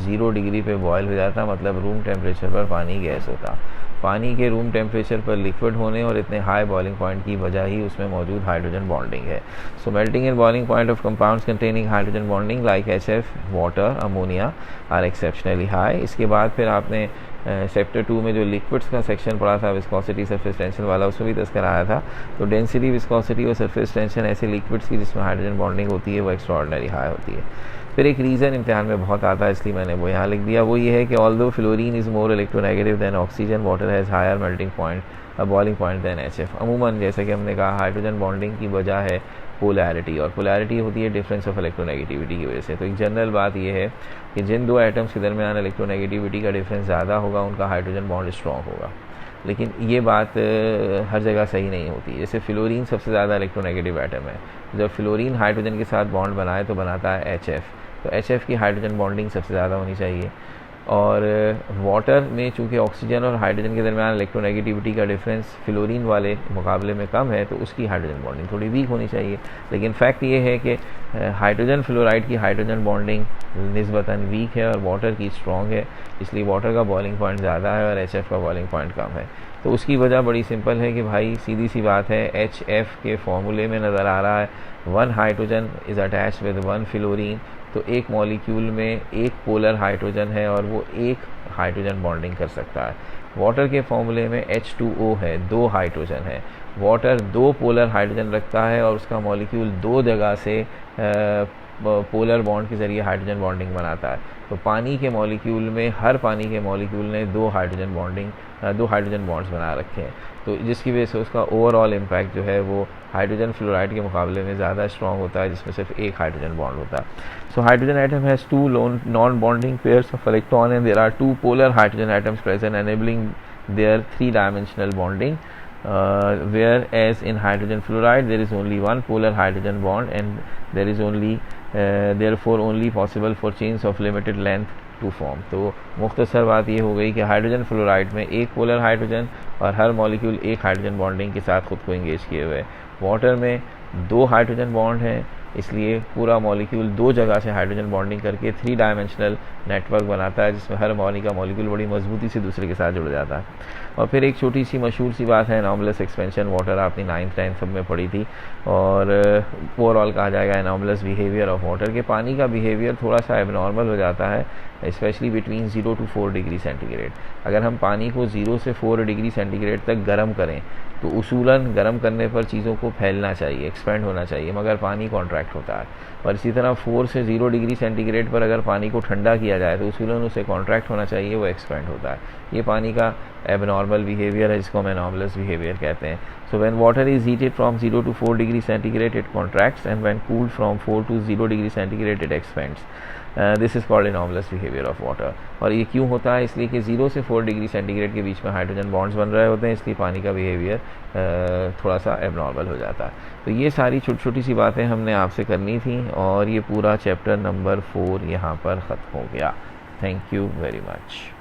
0 डिग्री पे बॉयल हो जाता, मतलब रूम टेम्परेचर पर पानी गैस होता। पानी के रूम टेम्परेचर पर लिक्विड होने और इतने हाई बॉइलिंग पॉइंट की वजह ही उसमें मौजूद हाइड्रोजन बॉन्डिंग है। So melting and boiling point of compounds containing hydrogen bonding like HF, water, ammonia are exceptionally high. इसके बाद फिर आपने चैप्टर 2 में जो लिक्विड्स का सेक्शन पढ़ा था, विस्कोसिटी सरफेस टेंशन वाला, उसमें भी तस्करा आया था। तो डेंसिटी, विस्कोसिटी और सरफेस टेंशन ऐसे लिक्विड्स की जिसमें हाइड्रोजन बॉन्डिंग होती है वो एक्स्ट्राऑर्डिनरी हाई होती है। फिर एक रीज़न इम्तिहान में बहुत आता है, इसलिए मैंने वो यहाँ लिख दिया। वो ये है कि although fluorine is more electronegative than oxygen, water has higher melting point boiling point than HF। अमूमन जैसा कि हमने कहा हाइड्रोजन बॉन्डिंग की वजह है पोलैरिटी, और पोलैरिटी होती है डिफरेंस ऑफ इलेक्ट्रोनेगेटिविटी की वजह से। तो एक जनरल बात यह है कि जिन दो एटम्स के दरमियान इलेक्ट्रोनेगेटिविटी का डिफरेंस ज़्यादा होगा उनका हाइड्रोजन बॉन्ड स्ट्रॉन्ग होगा, लेकिन ये बात हर जगह सही नहीं होती। जैसे फ्लोरीन सबसे ज़्यादा इलेक्ट्रोनेगेटिव एटम है, जब फ्लोरीन हाइड्रोजन के साथ बॉन्ड बनाए तो बनाता है HF, तो HF की हाइड्रोजन बॉन्डिंग सबसे ज़्यादा होनी चाहिए। और वाटर में चूँकि ऑक्सीजन और हाइड्रोजन के दरमियान इलेक्ट्रोनेगेटिविटी का डिफरेंस फ्लोरीन वाले मुकाबले में कम है, तो उसकी हाइड्रोजन बॉन्डिंग थोड़ी वीक होनी चाहिए। लेकिन फैक्ट ये है कि हाइड्रोजन फ्लोराइड की हाइड्रोजन बॉन्डिंग निस्बतन वीक है और वाटर की स्ट्रॉन्ग है, इसलिए वाटर का बॉइलिंग पॉइंट ज़्यादा है और HF का बॉइलिंग पॉइंट कम है। तो उसकी वजह बड़ी सिंपल है कि भाई सीधी सी बात है, HF के फॉर्मूले में नज़र आ रहा है 1 hydrogen is attached with 1 fluorine, तो एक मॉलिक्यूल में एक पोलर हाइड्रोजन है और वो एक हाइड्रोजन बॉन्डिंग कर सकता है। वाटर के फॉर्मूले में H2O है, 2 हाइड्रोजन है। वाटर 2 पोलर हाइड्रोजन रखता है और उसका मॉलिक्यूल 2 जगह से पोलर बॉन्ड के ज़रिए हाइड्रोजन बॉन्डिंग बनाता है। तो पानी के मॉलिक्यूल में हर पानी के मॉलिक्यूल ने 2 हाइड्रोजन बॉन्ड्स बना रखे हैं, तो जिसकी वजह से उसका ओवरऑल इम्पैक्ट जो है वो हाइड्रोजन फ्लोराइड के मुकाबले में ज़्यादा स्ट्रॉन्ग होता है, जिसमें सिर्फ एक हाइड्रोजन बॉन्ड होता है। So hydrogen atom has 2 non bonding pairs of electron and there are 2 polar hydrogen atoms present enabling their 3-dimensional bonding, whereas in hydrogen fluoride there is only 1 polar hydrogen bond and there is only therefore only possible for chains of limited length to form। तो मुख्तसर बात ये हो गई कि hydrogen fluoride में एक polar hydrogen और हर मॉलिक्यूल एक हाइड्रोजन बॉन्डिंग के साथ खुद को इंगेज किए हुए। वाटर में 2 हाइड्रोजन बॉन्ड हैं, इसलिए पूरा मॉलिक्यूल 2 जगह से हाइड्रोजन बॉन्डिंग करके 3-dimensional नेटवर्क बनाता है, जिसमें हर का मॉलिक्यूल बड़ी मजबूती से दूसरे के साथ जुड़ जाता है। और फिर एक छोटी सी मशहूर सी बात है एनॉमलस एक्सपेंशन। वाटर आपने 9th 10th सब में पढ़ी थी, और ओवरऑल कहा जाएगा एनॉमलस बिहेवियर ऑफ वाटर के पानी का बिहेवियर थोड़ा सा एबनॉर्मल हो जाता है, specially between 0 to 4 degree centigrade. अगर हम पानी को 0 से 4 डिग्री सेंटीग्रेड तक गर्म करें तो उसूलन गर्म करने पर चीज़ों को फैलना चाहिए, एक्सपेंड होना चाहिए, मगर पानी कॉन्ट्रैक्ट होता है। और इसी तरह 4 से 0 डिग्री सेंटीग्रेड पर अगर पानी को ठंडा किया जाए तो उसूलन उसे कॉन्ट्रैक्ट होना चाहिए, वो एक्सपेंड होता है। ये पानी का एबनॉर्मल बिहेवियर है, जिसको हम एनॉमलस बिहेवियर कहते हैं। So when water is heated from 0 to 4 degree centigrade it contracts and when cooled from 4 to 0 degree centigrade it expands. This is called anomalous behaviour of water. और ये क्यों होता है? इसलिए कि 0 से 4 डिग्री सेंटीग्रेड के बीच में हाइड्रोजन बॉन्ड्स बन रहे होते हैं, इसलिए पानी का बिहेवियर थोड़ा सा एबनॉर्मल हो जाता है। तो ये सारी छोटी छोटी सी बातें हमने आपसे करनी थी, और ये पूरा चैप्टर नंबर 4 यहाँ पर ख़त्म हो गया। Thank you very much.